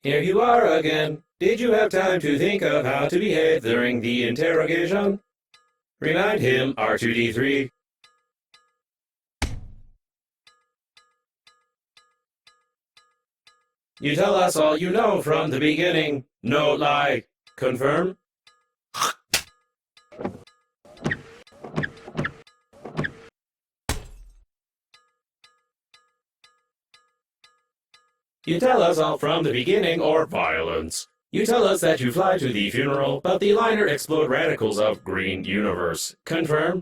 Here you are again. Did you have time to think of how to behave during the interrogation? Remind him, R2-D3. You tell us all you know from the beginning. No lie. Confirm? You tell us all from the beginning, or violence. You tell us that you fly to the funeral, but the liner explode radicals of green universe. Confirm?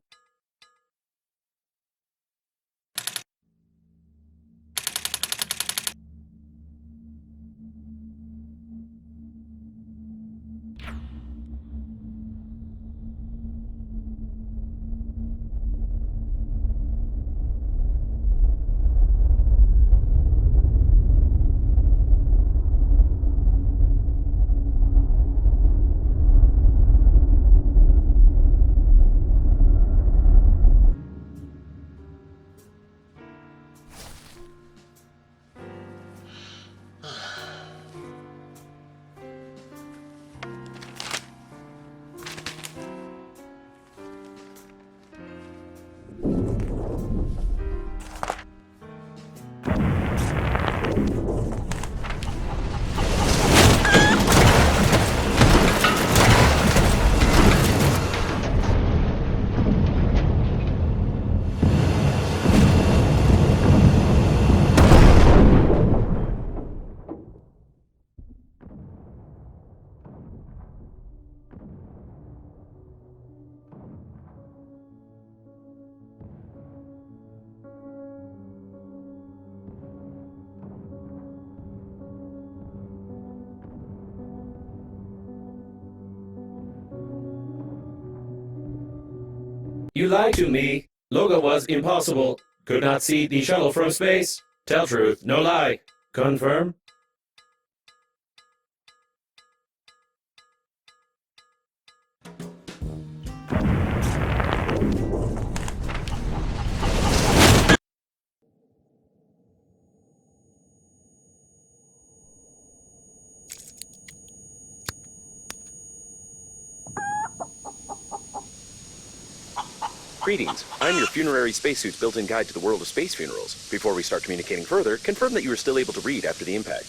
You lied to me. Logo was impossible. Could not see the shuttle from space. Tell truth, no lie. Confirm? Greetings, I'm your funerary spacesuit's built-in guide to the world of space funerals. Before we start communicating further, confirm that you are still able to read after the impact.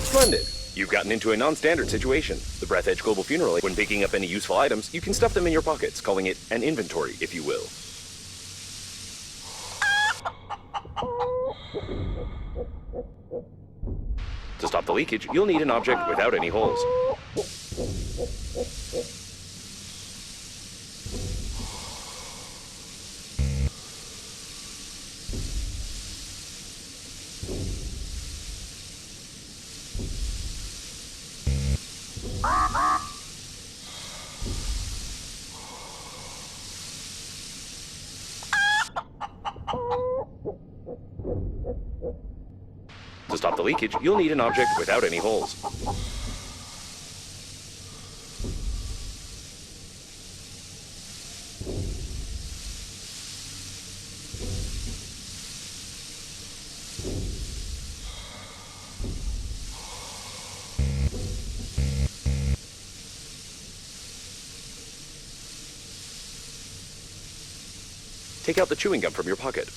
Splendid! You've gotten into a non-standard situation. The Breathedge Global Funeral, when picking up any useful items, you can stuff them in your pockets, calling it an inventory, if you will. To stop the leakage, you'll need an object without any holes. To stop the leakage, you'll need an object without any holes. Take out the chewing gum from your pocket.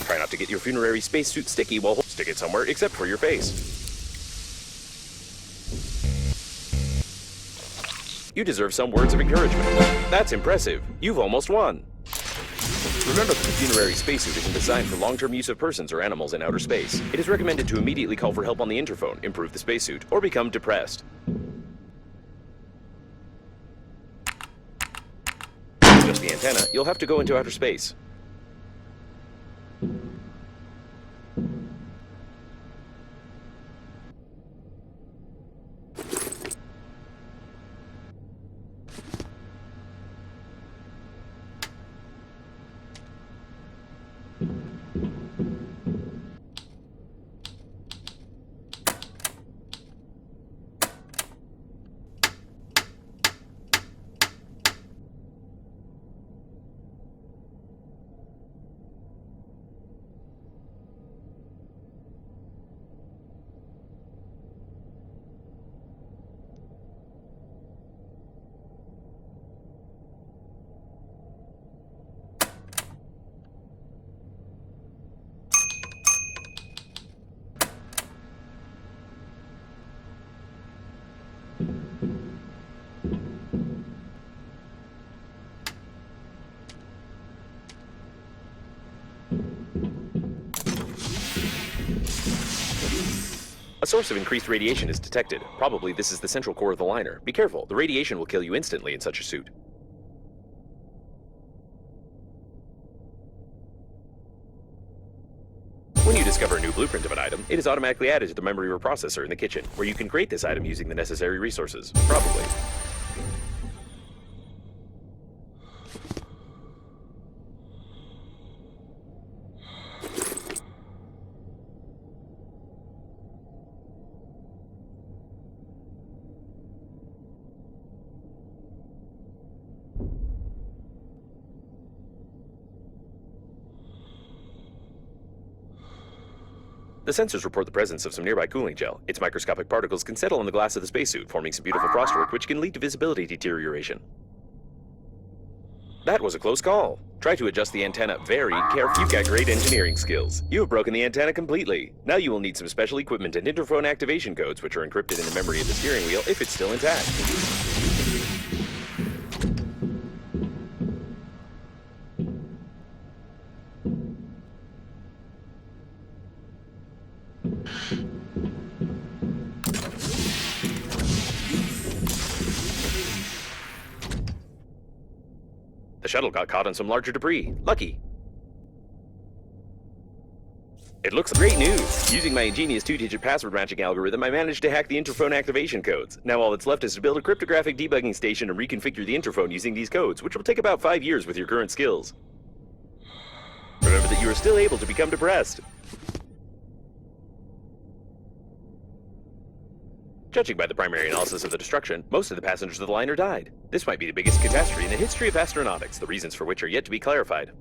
Try not to get your funerary spacesuit sticky while stick it somewhere except for your face. You deserve some words of encouragement. That's impressive. You've almost won. Remember that the funerary spacesuit isn't designed for long-term use of persons or animals in outer space. It is recommended to immediately call for help on the interphone, improve the spacesuit, or become depressed. Just the antenna, you'll have to go into outer space. A source of increased radiation is detected. Probably this is the central core of the liner. Be careful, the radiation will kill you instantly in such a suit. When you discover a new blueprint of an item, it is automatically added to the memory reprocessor in the kitchen, where you can create this item using the necessary resources. Probably. The sensors report the presence of some nearby cooling gel. Its microscopic particles can settle on the glass of the spacesuit, forming some beautiful frostwork which can lead to visibility deterioration. That was a close call. Try to adjust the antenna very carefully. You've got great engineering skills. You have broken the antenna completely. Now you will need some special equipment and interphone activation codes which are encrypted in the memory of the steering wheel if it's still intact. The shuttle got caught on some larger debris. Lucky. It looks great news! Using my ingenious two-digit password matching algorithm, I managed to hack the interphone activation codes. Now all that's left is to build a cryptographic debugging station and reconfigure the interphone using these codes, which will take about 5 years with your current skills. Remember that you are still able to become depressed. Judging by the primary analysis of the destruction, most of the passengers of the liner died. This might be the biggest catastrophe in the history of astronautics, the reasons for which are yet to be clarified.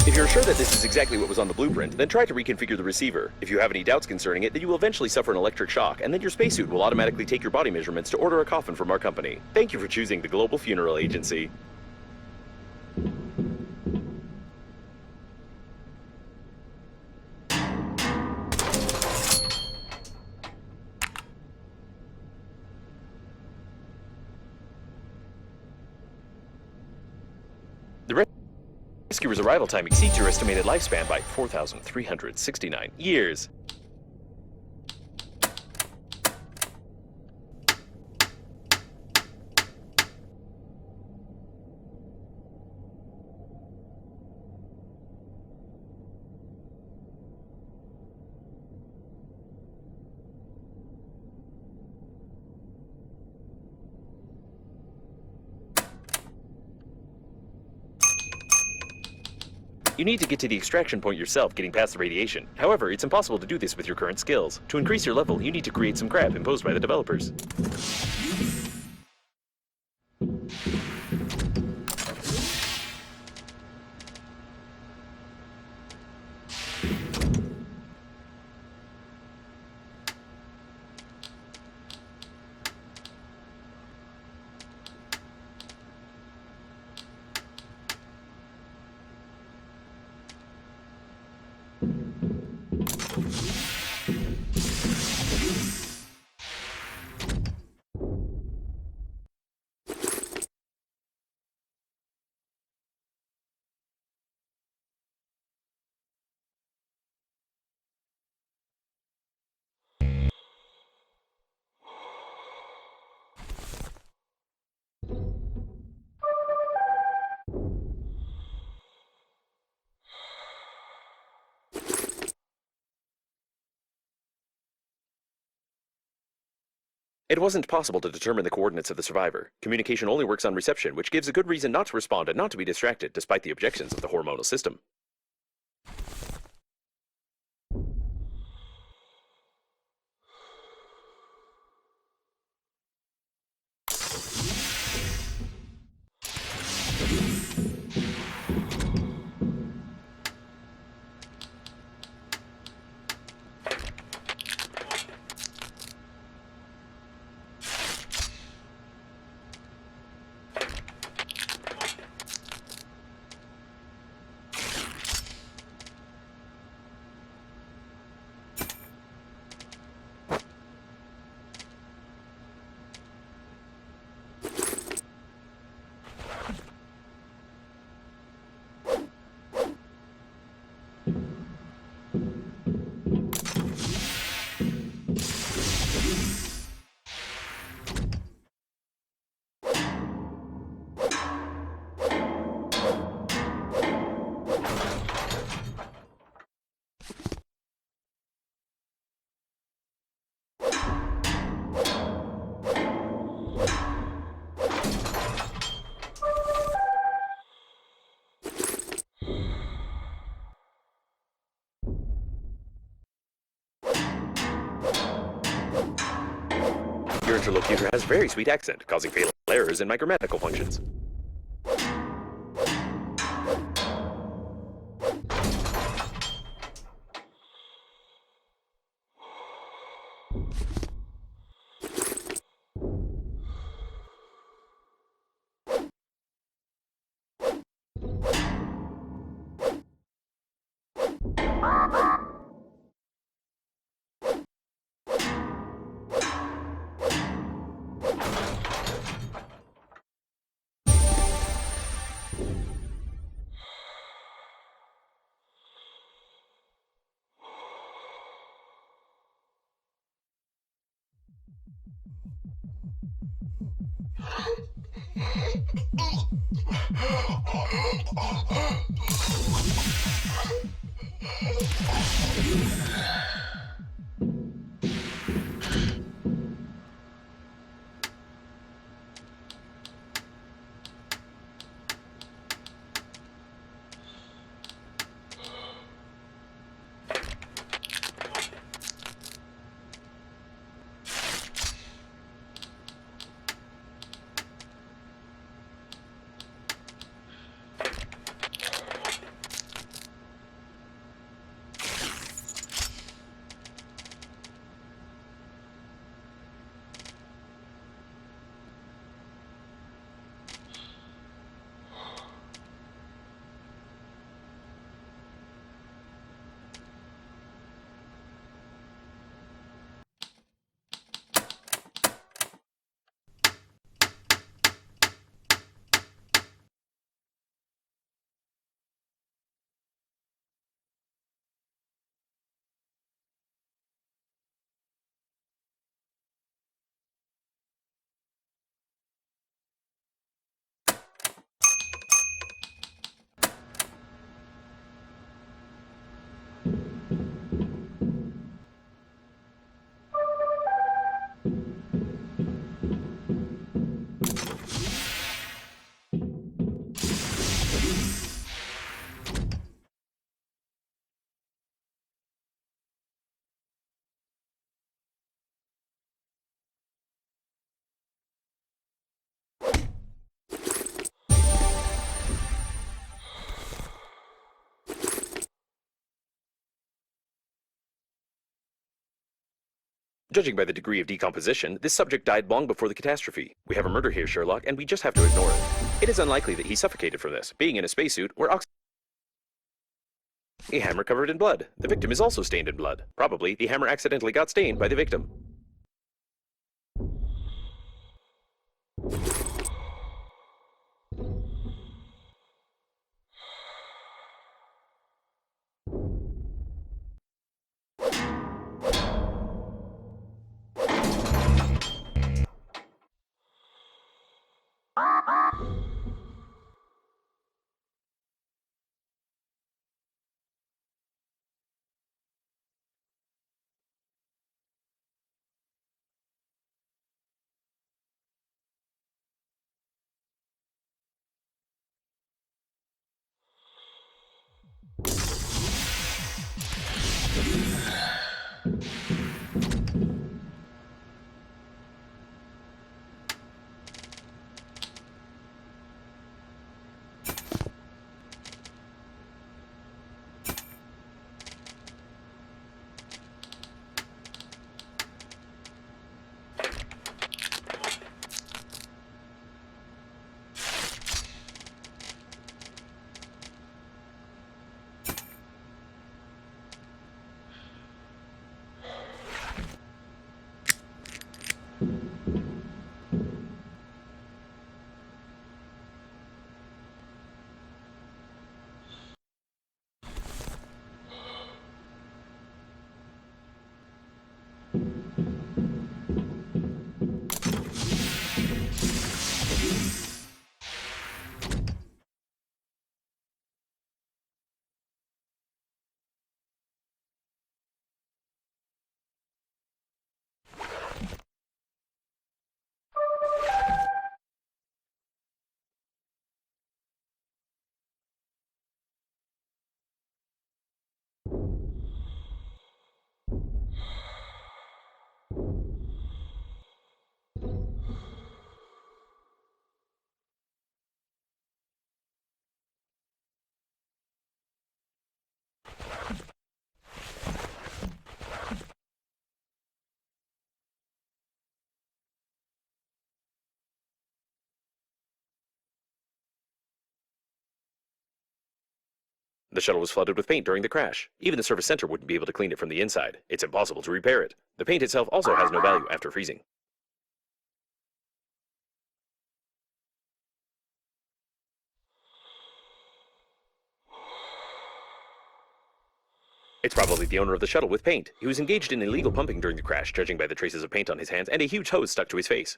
If you're sure that this is exactly what was on the blueprint, then try to reconfigure the receiver. If you have any doubts concerning it, then you will eventually suffer an electric shock, and then your spacesuit will automatically take your body measurements to order a coffin from our company. Thank you for choosing the Global Funeral Agency. The rescuer's arrival time exceeds your estimated lifespan by 4,369 years. You need to get to the extraction point yourself, getting past the radiation. However, it's impossible to do this with your current skills. To increase your level, you need to create some crap imposed by the developers. It wasn't possible to determine the coordinates of the survivor. Communication only works on reception, which gives a good reason not to respond and not to be distracted, despite the objections of the hormonal system. Your interlocutor has very sweet accent, causing fatal errors in my grammatical functions. Judging by the degree of decomposition, this subject died long before the catastrophe. We have a murder here, Sherlock, and we just have to ignore it. It is unlikely that he suffocated from this, being in a spacesuit where a hammer covered in blood. The victim is also stained in blood. Probably, the hammer accidentally got stained by the victim. The shuttle was flooded with paint during the crash. Even the service center wouldn't be able to clean it from the inside. It's impossible to repair it. The paint itself also has no value after freezing. It's probably the owner of the shuttle with paint. He was engaged in illegal pumping during the crash, judging by the traces of paint on his hands and a huge hose stuck to his face.